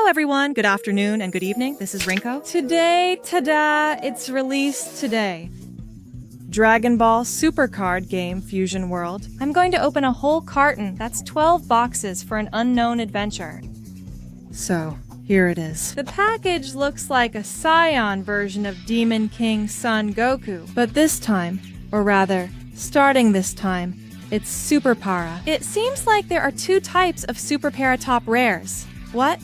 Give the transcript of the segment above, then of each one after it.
everyone, good afternoon and good evening. This is Rinko. Today, ta-da, it's released today. Dragon Ball Super Card Game Fusion World. I'm going to open a whole carton. That's 12 boxes for an unknown adventure. So, here it is. The package looks like a Saiyan version of Demon King Son Goku. But this time, or rather, starting this time, it's Super Para. It seems like there are two types of Super Para top rares. What?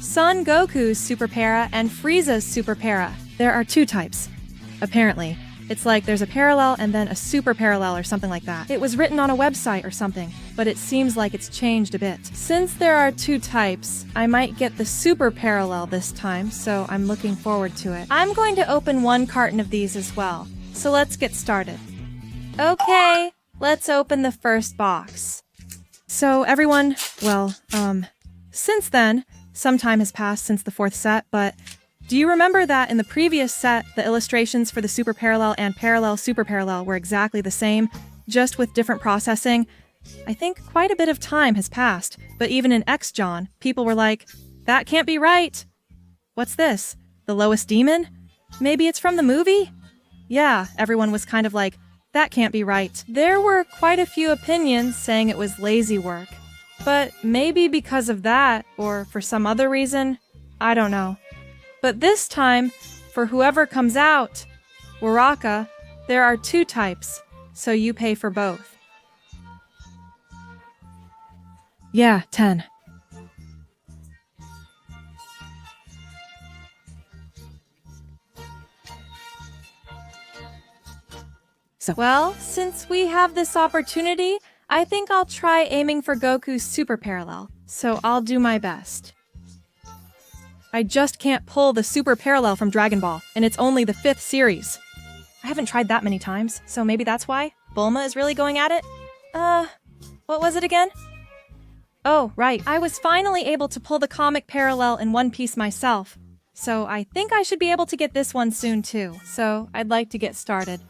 Son Goku's Super Para and Frieza's Super Para. There are two types. Apparently. It's like there's a parallel and then a super parallel or something like that. It was written on a website or something, but it seems like it's changed a bit. Since there are two types, I might get the super parallel this time, so I'm looking forward to it. I'm going to open one carton of these as well, so let's get started. Okay, let's open the first box. So everyone, well, since then, some time has passed since the fourth set, but do you remember that in the previous set, the illustrations for the super parallel and parallel super parallel were exactly the same, just with different processing? I think quite a bit of time has passed, but even in X-John, people were like, that can't be right. What's this? The lowest demon? Maybe it's from the movie? Yeah, everyone was kind of like, that can't be right. There were quite a few opinions saying it was lazy work. But maybe because of that, or for some other reason, I don't know. But this time, for whoever comes out, Waraka, there are two types, so you pay for both. Yeah, 10. Well, since we have this opportunity, I think I'll try aiming for Goku's super parallel, so I'll do my best. I just can't pull the super parallel from Dragon Ball, and it's only the 5th series. I haven't tried that many times, so maybe that's why Bulma is really going at it? What was it again? Oh, right. I was finally able to pull the comic parallel in One Piece myself, so I think I should be able to get this one soon too, so I'd like to get started.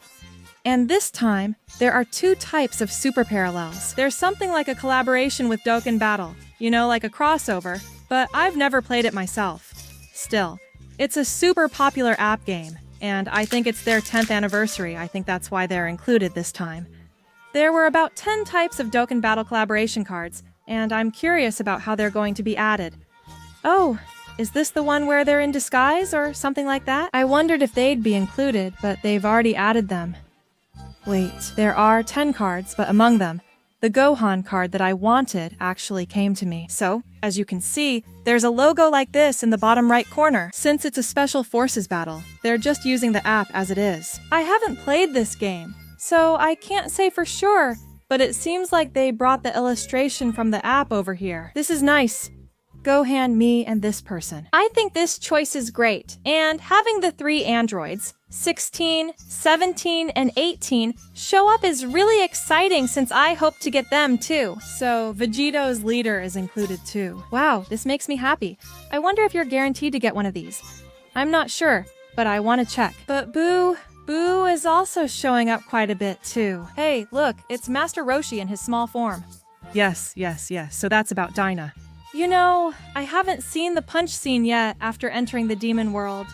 And this time, there are two types of super parallels. There's something like a collaboration with Dokkan Battle, you know, like a crossover, but I've never played it myself. Still, it's a super popular app game, and I think it's their 10th anniversary. I think that's why they're included this time. There were about 10 types of Dokkan Battle collaboration cards, and I'm curious about how they're going to be added. Oh, is this the one where they're in disguise or something like that? I wondered if they'd be included, but they've already added them. Wait, there are 10 cards, but among them, the Gohan card that I wanted actually came to me. So, as you can see, there's a logo like this in the bottom right corner. Since it's a special forces battle, they're just using the app as it is. I haven't played this game, so I can't say for sure, but it seems like they brought the illustration from the app over here. This is nice. Gohan, me, and this person. I think this choice is great, and having the 3 androids, 16, 17, and 18 show up is really exciting since I hope to get them too. So Vegito's leader is included too. Wow, this makes me happy. I wonder if you're guaranteed to get one of these. I'm not sure, but I want to check. But Boo is also showing up quite a bit too. Hey, look, it's Master Roshi in his small form. Yes, so that's about Dinah. You know, I haven't seen the punch scene yet after entering the demon world.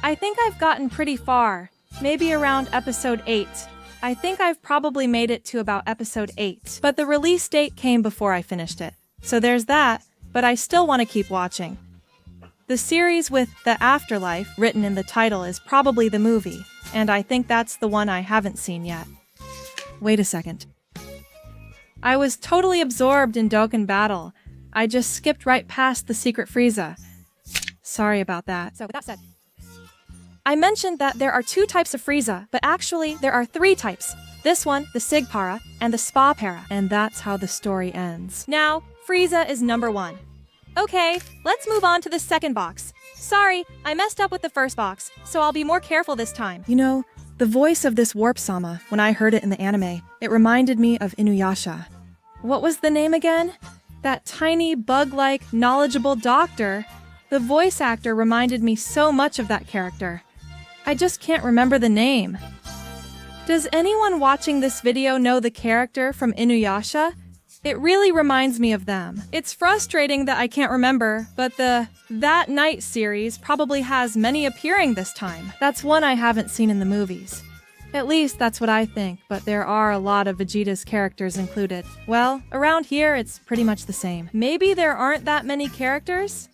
I think I've gotten pretty far, maybe around episode 8. I think I've probably made it to about episode 8. But the release date came before I finished it. So there's that, but I still want to keep watching. The series with The Afterlife written in the title is probably the movie, and I think that's the one I haven't seen yet. Wait a second. I was totally absorbed in Dokkan Battle. I just skipped right past the Secret Frieza. Sorry about that. So with that said, I mentioned that there are 2 types of Frieza, but actually there are 3 types. This one, the Sig Para, and the Spa Para. And that's how the story ends. Now, Frieza is number 1. Okay, let's move on to the second box. Sorry, I messed up with the first box, so I'll be more careful this time. You know, the voice of this Warp-sama, when I heard it in the anime, it reminded me of Inuyasha. What was the name again? That tiny, bug-like, knowledgeable doctor. The voice actor reminded me so much of that character. I just can't remember the name. Does anyone watching this video know the character from Inuyasha? It really reminds me of them. It's frustrating that I can't remember, but the That Night series probably has many appearing this time. That's one I haven't seen in the movies. At least that's what I think, but there are a lot of Vegeta's characters included. Well, around here it's pretty much the same. Maybe there aren't that many characters?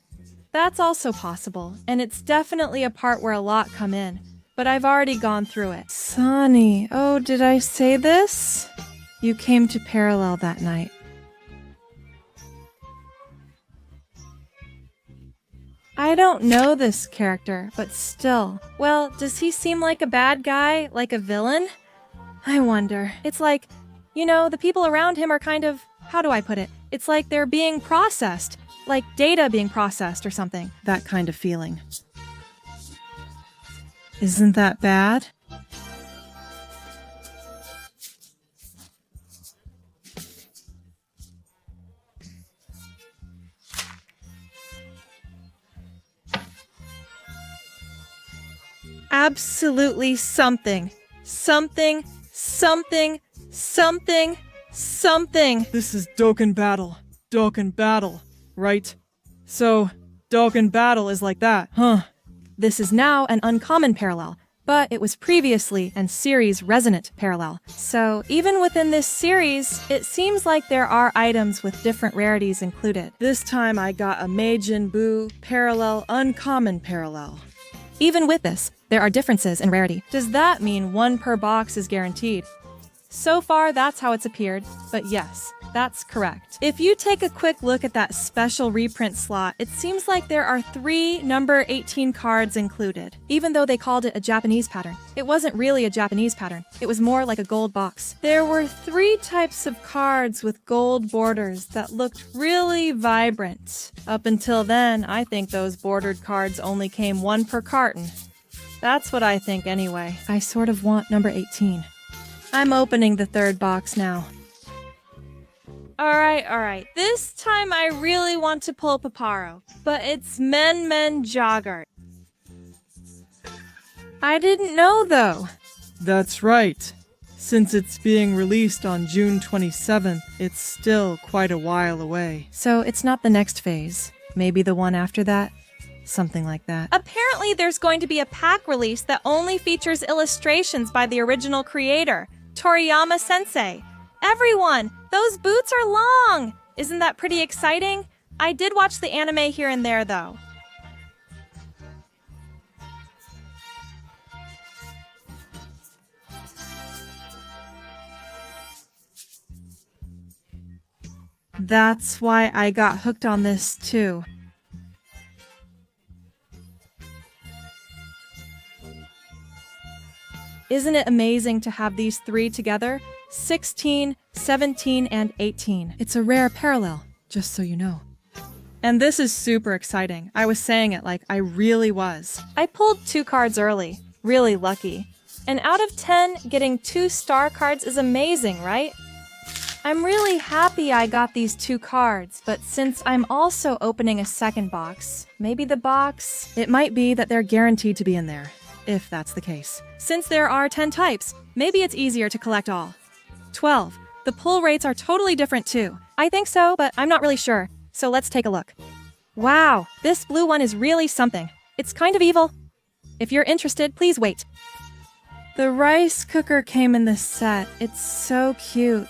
That's also possible, and it's definitely a part where a lot come in, but I've already gone through it. Sonny, oh, did I say this? You came to Parallel that night. I don't know this character, but still. Well, does he seem like a bad guy? Like a villain? I wonder. It's like, you know, the people around him are kind of, how do I put it? It's like they're being processed. Like data being processed or something. That kind of feeling. Isn't that bad? Absolutely something. Something, something, something, something. This is Dokkan Battle. Dokkan Battle, right? So, Dokkan Battle is like that, huh? This is now an uncommon parallel, but it was previously an series resonant parallel. So even within this series, it seems like there are items with different rarities included. This time I got a Meijin Buu parallel uncommon parallel. Even with this, there are differences in rarity. Does that mean one per box is guaranteed? So far, that's how it's appeared, but yes, that's correct. If you take a quick look at that special reprint slot, it seems like there are 3 number 18 cards included, even though they called it a Japanese pattern. It wasn't really a Japanese pattern. It was more like a gold box. There were 3 types of cards with gold borders that looked really vibrant. Up until then, I think those bordered cards only came 1 per carton. That's what I think anyway. I sort of want number 18. I'm opening the 3rd box now. Alright. This time I really want to pull Paparo, but it's Men Joggart. I didn't know though. That's right. Since it's being released on June 27th, it's still quite a while away. So it's not the next phase. Maybe the one after that? Something like that. Apparently there's going to be a pack release that only features illustrations by the original creator, Toriyama Sensei. Everyone, those boots are long! Isn't that pretty exciting? I did watch the anime here and there though. That's why I got hooked on this too. Isn't it amazing to have these 3 together? 16, 17, and 18. It's a rare parallel, just so you know. And this is super exciting. I was saying it like I really was. I pulled 2 cards early. Really lucky. And out of 10, getting 2 star cards is amazing, right? I'm really happy I got these 2 cards, but since I'm also opening a 2nd box, maybe the box... It might be that they're guaranteed to be in there, if that's the case. Since there are 10 types, maybe it's easier to collect all. 12. The pull rates are totally different too. I think so, but I'm not really sure. So let's take a look. Wow, this blue one is really something. It's kind of evil. If you're interested, please wait. The rice cooker came in the set. It's so cute.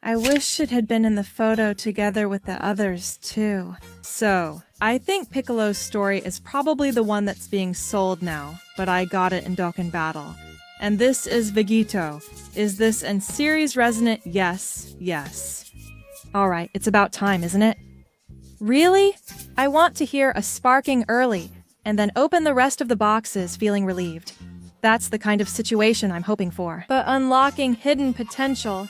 I wish it had been in the photo together with the others too. So, I think Piccolo's story is probably the one that's being sold now, but I got it in Dokkan Battle. And this is Vegito. Is this in series resonant? Yes. Alright, it's about time, isn't it? Really? I want to hear a sparking early, and then open the rest of the boxes feeling relieved. That's the kind of situation I'm hoping for. But unlocking hidden potential,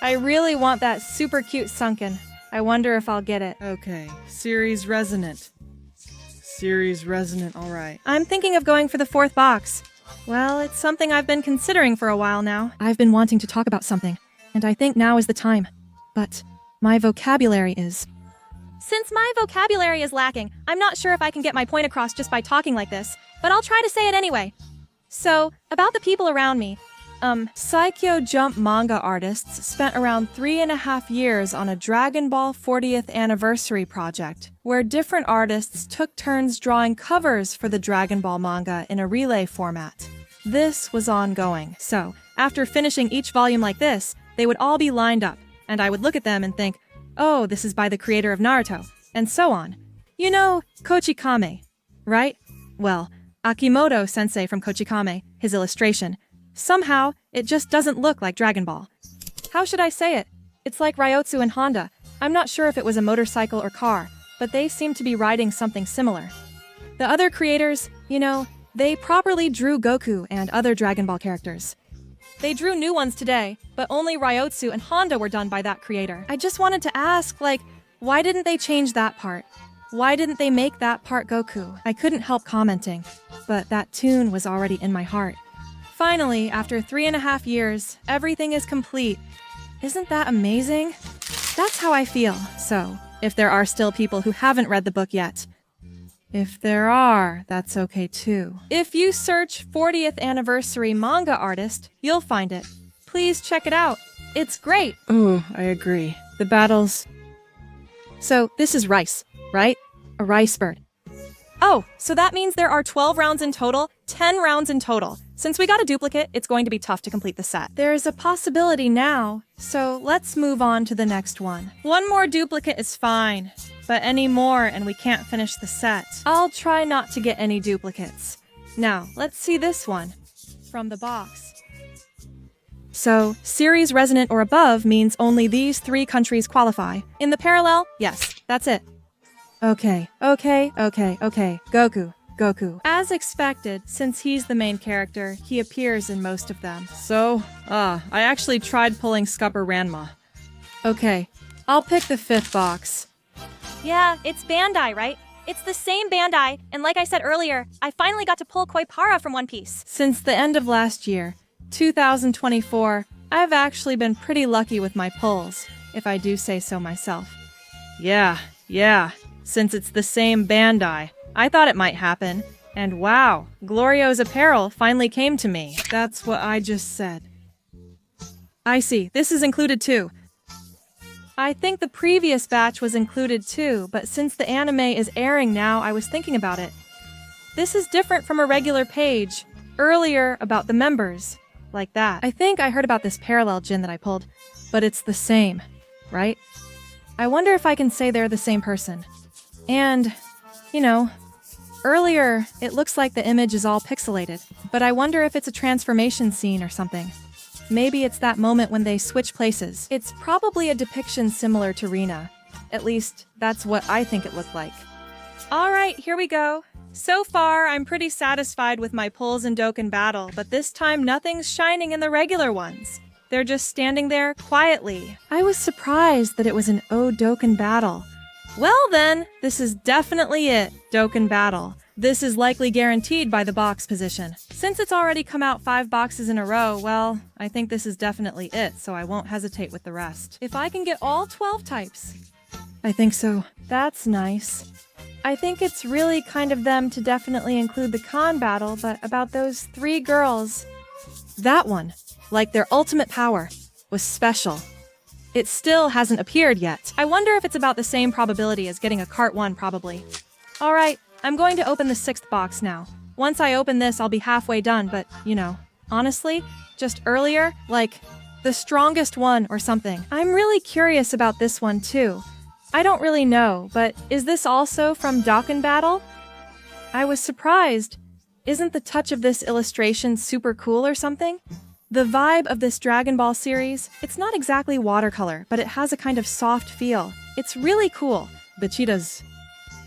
I really want that super cute sunken. I wonder if I'll get it. Okay, series resonant. Series resonant, alright. I'm thinking of going for the 4th box. Well, it's something I've been considering for a while now. I've been wanting to talk about something, and I think now is the time. But my vocabulary is... Since my vocabulary is lacking, I'm not sure if I can get my point across just by talking like this, but I'll try to say it anyway. So, about the people around me. Saikyo Jump manga artists spent around 3.5 years on a Dragon Ball 40th anniversary project, where different artists took turns drawing covers for the Dragon Ball manga in a relay format. This was ongoing, so after finishing each volume like this, they would all be lined up, and I would look at them and think, oh, this is by the creator of Naruto, and so on. You know, Kochikame, right? Well, Akimoto-sensei from Kochikame, his illustration, somehow, it just doesn't look like Dragon Ball. How should I say it? It's like Ryotsu and Honda. I'm not sure if it was a motorcycle or car, but they seem to be riding something similar. The other creators, you know, they properly drew Goku and other Dragon Ball characters. They drew new ones today, but only Ryotsu and Honda were done by that creator. I just wanted to ask, like, why didn't they change that part? Why didn't they make that part Goku? I couldn't help commenting, but that tune was already in my heart. Finally, after 3.5 years, everything is complete. Isn't that amazing? That's how I feel, so if there are still people who haven't read the book yet, if there are, that's okay too. If you search 40th anniversary manga artist, you'll find it. Please check it out. It's great. Oh, I agree. The battles... So this is rice, right? A rice bird. Oh, so that means there are 12 rounds in total, 10 rounds in total. Since we got a duplicate, it's going to be tough to complete the set. There's a possibility now, so let's move on to the next one. One more duplicate is fine, but any more and we can't finish the set. I'll try not to get any duplicates. Now, let's see this one from the box. So, series resonant or above means only these 3 countries qualify. In the parallel, yes, that's it. Okay. Goku. As expected, since he's the main character, he appears in most of them. So, I actually tried pulling Scupper Ranma. Okay, I'll pick the 5th box. Yeah, it's Bandai, right? It's the same Bandai, and like I said earlier, I finally got to pull Koipara from One Piece. Since the end of last year, 2024, I've actually been pretty lucky with my pulls, if I do say so myself. Yeah. Since it's the same Bandai, I thought it might happen. And wow, Glorio's apparel finally came to me. That's what I just said. I see, this is included too. I think the previous batch was included too, but since the anime is airing now, I was thinking about it. This is different from a regular page. Earlier, about the members. Like that. I think I heard about this parallel Jin that I pulled, but it's the same, right? I wonder if I can say they're the same person. And, you know, earlier, it looks like the image is all pixelated, but I wonder if it's a transformation scene or something. Maybe it's that moment when they switch places. It's probably a depiction similar to Rina. At least, that's what I think it looked like. Alright, here we go. So far, I'm pretty satisfied with my pulls in Dokkan Battle, but this time nothing's shining in the regular ones. They're just standing there quietly. I was surprised that it was an O Dokkan Battle. Well then, this is definitely it, Dokkan Battle. This is likely guaranteed by the box position. Since it's already come out 5 boxes in a row, well, I think this is definitely it, so I won't hesitate with the rest. If I can get all 12 types. I think so. That's nice. I think it's really kind of them to definitely include the Khan battle, but about those 3 girls... That one, like their ultimate power, was special. It still hasn't appeared yet. I wonder if it's about the same probability as getting a Cart 1, probably. Alright, I'm going to open the 6th box now. Once I open this, I'll be halfway done, but, you know, honestly, just earlier, like, the strongest one or something. I'm really curious about this one, too. I don't really know, but is this also from Dokkan Battle? I was surprised. Isn't the touch of this illustration super cool or something? The vibe of this Dragon Ball series, it's not exactly watercolor, but it has a kind of soft feel. It's really cool. Vegeta's.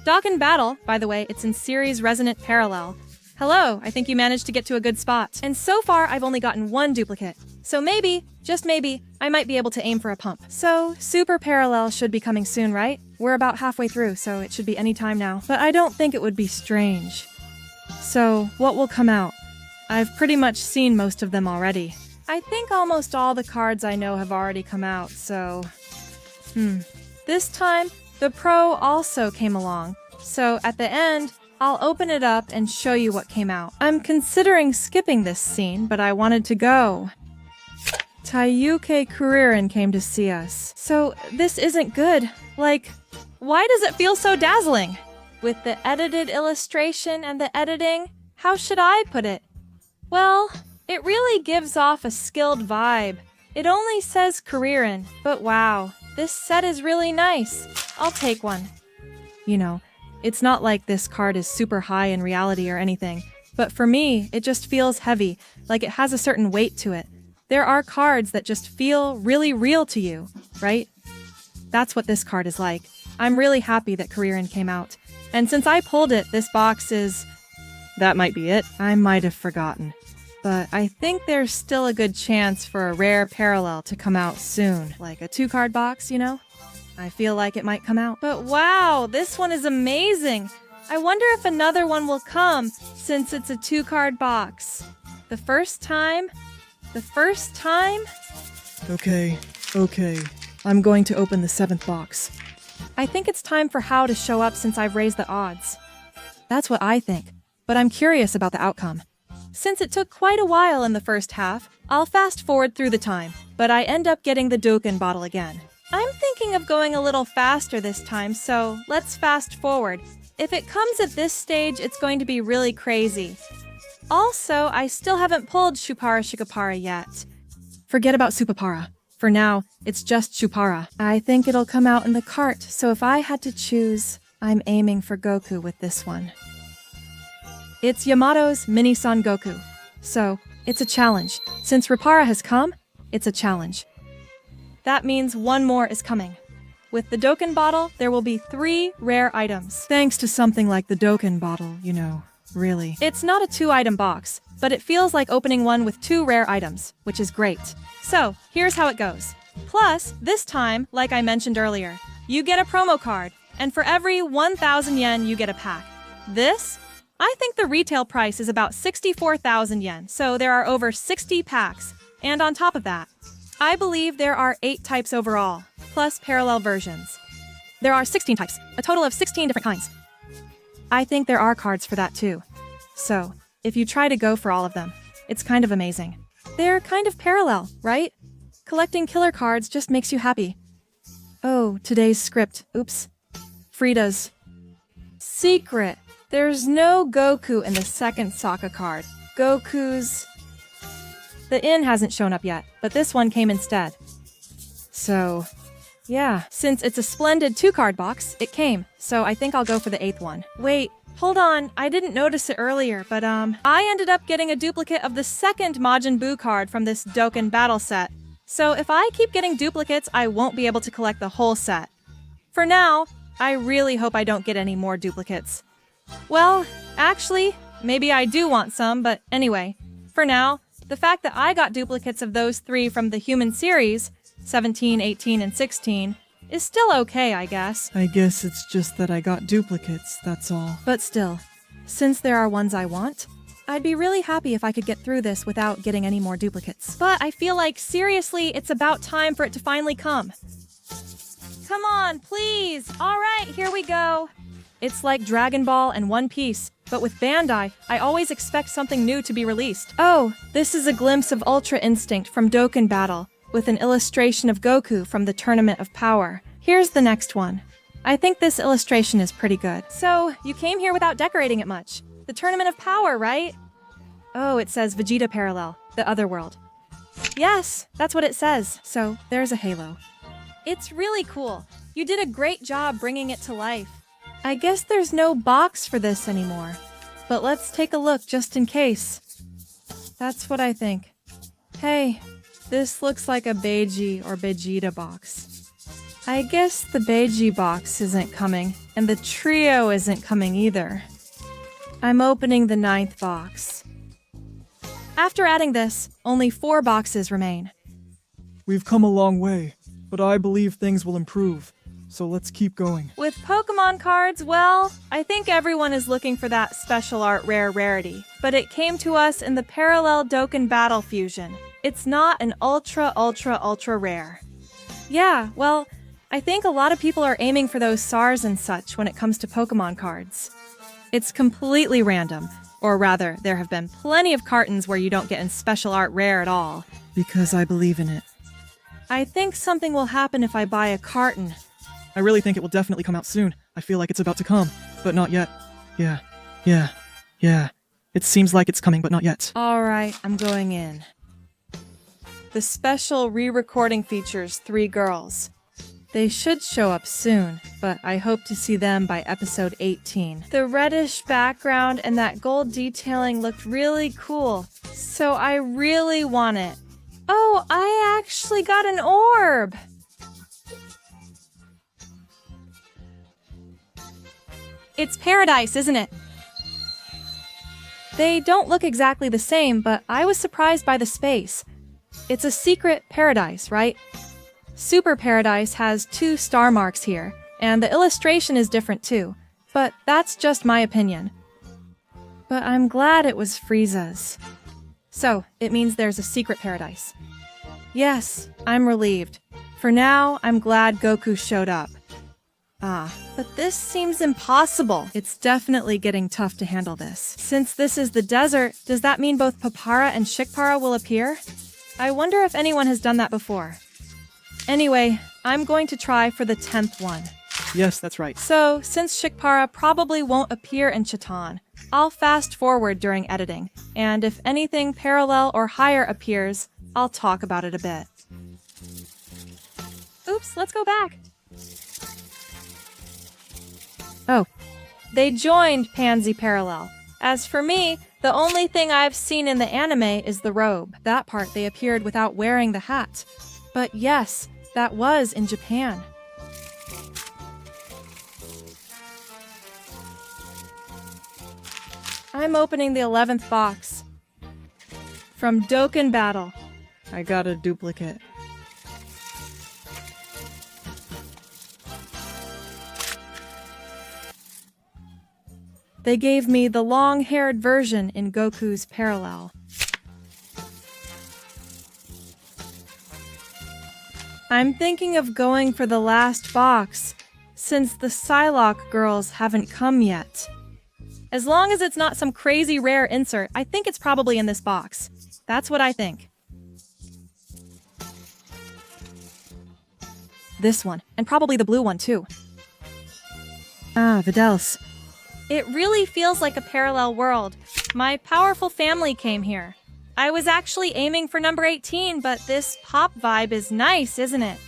Dokkan Battle, by the way, it's in series resonant parallel. Hello, I think you managed to get to a good spot. And so far, I've only gotten 1 duplicate. So maybe, just maybe, I might be able to aim for a pump. So, Super Parallel should be coming soon, right? We're about halfway through, so it should be any time now. But I don't think it would be strange. So, what will come out? I've pretty much seen most of them already. I think almost all the cards I know have already come out, so... This time, the Pro also came along. So, at the end, I'll open it up and show you what came out. I'm considering skipping this scene, but I wanted to go. Taiyuke Kuririn came to see us. So this isn't good. Like, why does it feel so dazzling? With the edited illustration and the editing, how should I put it? Well, it really gives off a skilled vibe. It only says Kuririn, but wow, this set is really nice. I'll take one. You know, it's not like this card is super high in reality or anything, but for me, it just feels heavy, like it has a certain weight to it. There are cards that just feel really real to you, right? That's what this card is like. I'm really happy that Kuririn came out. And since I pulled it, this box is... That might be it. I might have forgotten. But I think there's still a good chance for a rare parallel to come out soon. Like a 2-card box, you know? I feel like it might come out. But wow, this one is amazing. I wonder if another one will come, since it's a 2-card box. The first time? Okay. I'm going to open the 7th box. I think it's time for Hao to show up since I've raised the odds. That's what I think, but I'm curious about the outcome. Since it took quite a while in the first half, I'll fast forward through the time, but I end up getting the Doken bottle again. I'm thinking of going a little faster this time, so let's fast forward. If it comes at this stage, it's going to be really crazy. Also, I still haven't pulled Chupara Shikapara yet. Forget about Supapara. For now, it's just Chupara. I think it'll come out in the cart, so if I had to choose, I'm aiming for Goku with this one. It's Yamato's Mini Son Goku. So, it's a challenge. Since Rapara has come, it's a challenge. That means one more is coming. With the Doken bottle, there will be 3 rare items. Thanks to something like the Doken bottle, you know, really. It's not a 2-item box, but it feels like opening one with 2 rare items, which is great. So, here's how it goes. Plus, this time, like I mentioned earlier, you get a promo card, and for every 1,000 yen, you get a pack. This? I think the retail price is about 64,000 yen, so there are over 60 packs. And on top of that, I believe there are 8 types overall, plus parallel versions. There are 16 types, a total of 16 different kinds. I think there are cards for that too. So, if you try to go for all of them, it's kind of amazing. They're kind of parallel, right? Collecting killer cards just makes you happy. Oh, today's script. Oops. Frida's. Secret. There's no Goku in the second Sokka card. Goku's... The inn hasn't shown up yet, but this one came instead. So, yeah, since it's a splendid 2-card box, it came, so I think I'll go for the 8th one. Wait, hold on, I didn't notice it earlier, but I ended up getting a duplicate of the second Majin Buu card from this Doken battle set. So if I keep getting duplicates, I won't be able to collect the whole set. For now, I really hope I don't get any more duplicates. Well, actually, maybe I do want some, but anyway, for now, the fact that I got duplicates of those 3 from the human series, 17, 18, and 16, is still okay, I guess. I guess it's just that I got duplicates, that's all. But still, since there are ones I want, I'd be really happy if I could get through this without getting any more duplicates. But I feel like, seriously, it's about time for it to finally come. Come on, please! Alright, here we go! It's like Dragon Ball and One Piece, but with Bandai, I always expect something new to be released. Oh, this is a glimpse of Ultra Instinct from Doken Battle, with an illustration of Goku from the Tournament of Power. Here's the next one. I think this illustration is pretty good. So, you came here without decorating it much. The Tournament of Power, right? Oh, it says Vegeta Parallel, the other world. Yes, that's what it says, so there's a halo. It's really cool. You did a great job bringing it to life. I guess there's no box for this anymore, but let's take a look just in case. That's what I think. Hey, this looks like a Beiji or Vegeta box. I guess the Beiji box isn't coming, and the trio isn't coming either. I'm opening the 9th box. After adding this, only 4 boxes remain. We've come a long way, but I believe things will improve. So let's keep going. With Pokemon cards, well, I think everyone is looking for that special art rare Rarity. But it came to us in the parallel Doken Battle Fusion. It's not an ultra rare. Yeah, well, I think a lot of people are aiming for those SARs and such when it comes to Pokemon cards. It's completely random. Or rather, there have been plenty of cartons where you don't get in special art rare at all. Because I believe in it. I think something will happen if I buy a carton. I really think it will definitely come out soon. I feel like it's about to come, but not yet. Yeah. It seems like it's coming, but not yet. Alright, I'm going in. The special re-recording features 3 girls. They should show up soon, but I hope to see them by episode 18. The reddish background and that gold detailing looked really cool, so I really want it. Oh, I actually got an orb! It's paradise, isn't it? They don't look exactly the same, but I was surprised by the space. It's a secret paradise, right? Super Paradise has 2 star marks here, and the illustration is different too, but that's just my opinion. But I'm glad it was Frieza's. So, it means there's a secret paradise. Yes, I'm relieved. For now, I'm glad Goku showed up. But this seems impossible. It's definitely getting tough to handle this. Since this is the desert, does that mean both Papara and Shikpara will appear? I wonder if anyone has done that before. Anyway, I'm going to try for the 10th one. Yes, that's right. So, since Shikpara probably won't appear in Chiton, I'll fast forward during editing, and if anything parallel or higher appears, I'll talk about it a bit. Oops, let's go back. Oh, they joined Pansy Parallel. As for me, the only thing I've seen in the anime is the robe. That part they appeared without wearing the hat. But yes, that was in Japan. I'm opening the 11th box. From Dokkan Battle. I got a duplicate. They gave me the long-haired version in Goku's Parallel. I'm thinking of going for the last box, since the Psylocke girls haven't come yet. As long as it's not some crazy rare insert, I think it's probably in this box. That's what I think. This one, and probably the blue one too. Ah, Videls. It really feels like a parallel world. My powerful family came here. I was actually aiming for number 18, but this pop vibe is nice, isn't it?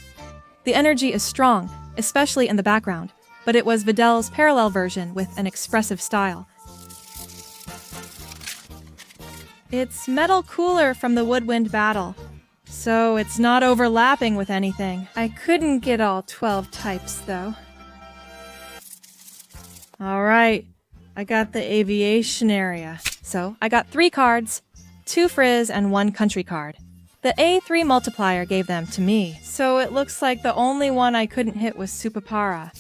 The energy is strong, especially in the background, but it was Videl's parallel version with an expressive style. It's metal cooler from the Woodwind battle, so it's not overlapping with anything. I couldn't get all 12 types, though. Alright, I got the aviation area. So, I got 3 cards, 2 frizz and 1 country card. The A3 multiplier gave them to me, so it looks like the only one I couldn't hit was Supapara.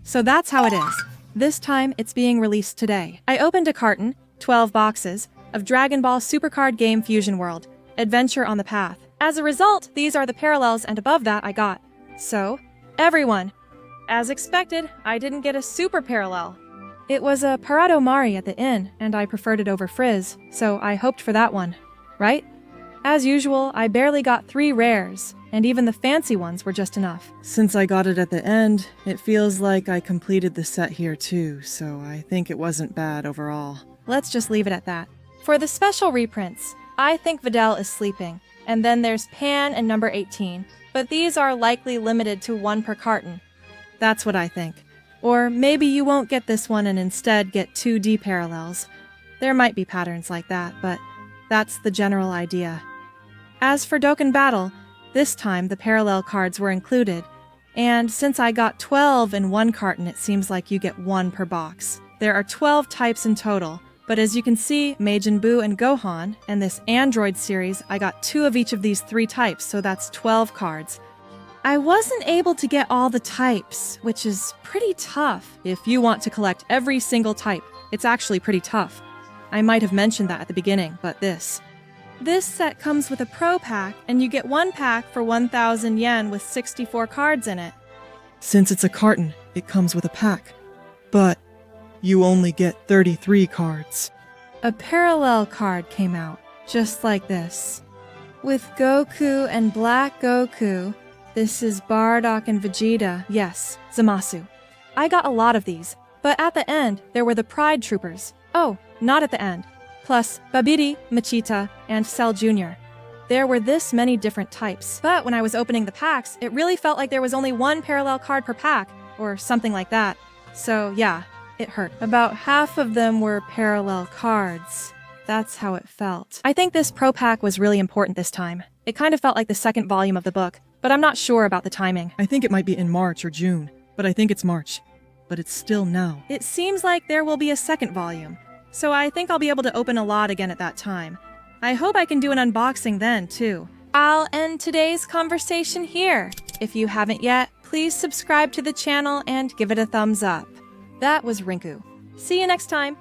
So that's how it is. This time, it's being released today. I opened a carton, 12 boxes, of Dragon Ball Supercard Game Fusion World, Adventure on the Path. As a result, these are the parallels, and above that I got. So, everyone. As expected, I didn't get a super parallel. It was a Parado Mari at the inn, and I preferred it over Frizz, so I hoped for that one. Right? As usual, I barely got 3 rares, and even the fancy ones were just enough. Since I got it at the end, it feels like I completed the set here too, so I think it wasn't bad overall. Let's just leave it at that. For the special reprints, I think Videl is sleeping, and then there's Pan and number 18, but these are likely limited to 1 per carton. That's what I think. Or maybe you won't get this one and instead get 2D parallels. There might be patterns like that, but that's the general idea. As for Dokkan Battle, this time the parallel cards were included, and since I got 12 in 1 carton, it seems like you get 1 per box. There are 12 types in total, but as you can see, Majin Buu and Gohan, and this Android series, I got 2 of each of these 3 types, so that's 12 cards. I wasn't able to get all the types, which is pretty tough. If you want to collect every single type, it's actually pretty tough. I might have mentioned that at the beginning, but this set comes with a Pro Pack, and you get 1 pack for 1,000 yen with 64 cards in it. Since it's a carton, it comes with a pack. But you only get 33 cards. a parallel card came out, just like this. With Goku and Black Goku, this is Bardock and Vegeta, yes, Zamasu. I got a lot of these, but at the end, there were the Pride Troopers. Oh, not at the end. Plus Babidi, Machita, and Cell Jr. There were this many different types, but when I was opening the packs, it really felt like there was only one parallel card per pack, or something like that. So yeah, it hurt. About half of them were parallel cards. That's how it felt. I think this Pro Pack was really important this time. It kind of felt like the second volume of the book, but I'm not sure about the timing. I think it might be in March or June, but I think it's March. But it's still now. It seems like there will be a second volume, so I think I'll be able to open a lot again at that time. I hope I can do an unboxing then, too. I'll end today's conversation here. If you haven't yet, please subscribe to the channel and give it a thumbs up. That was Rinku. See you next time.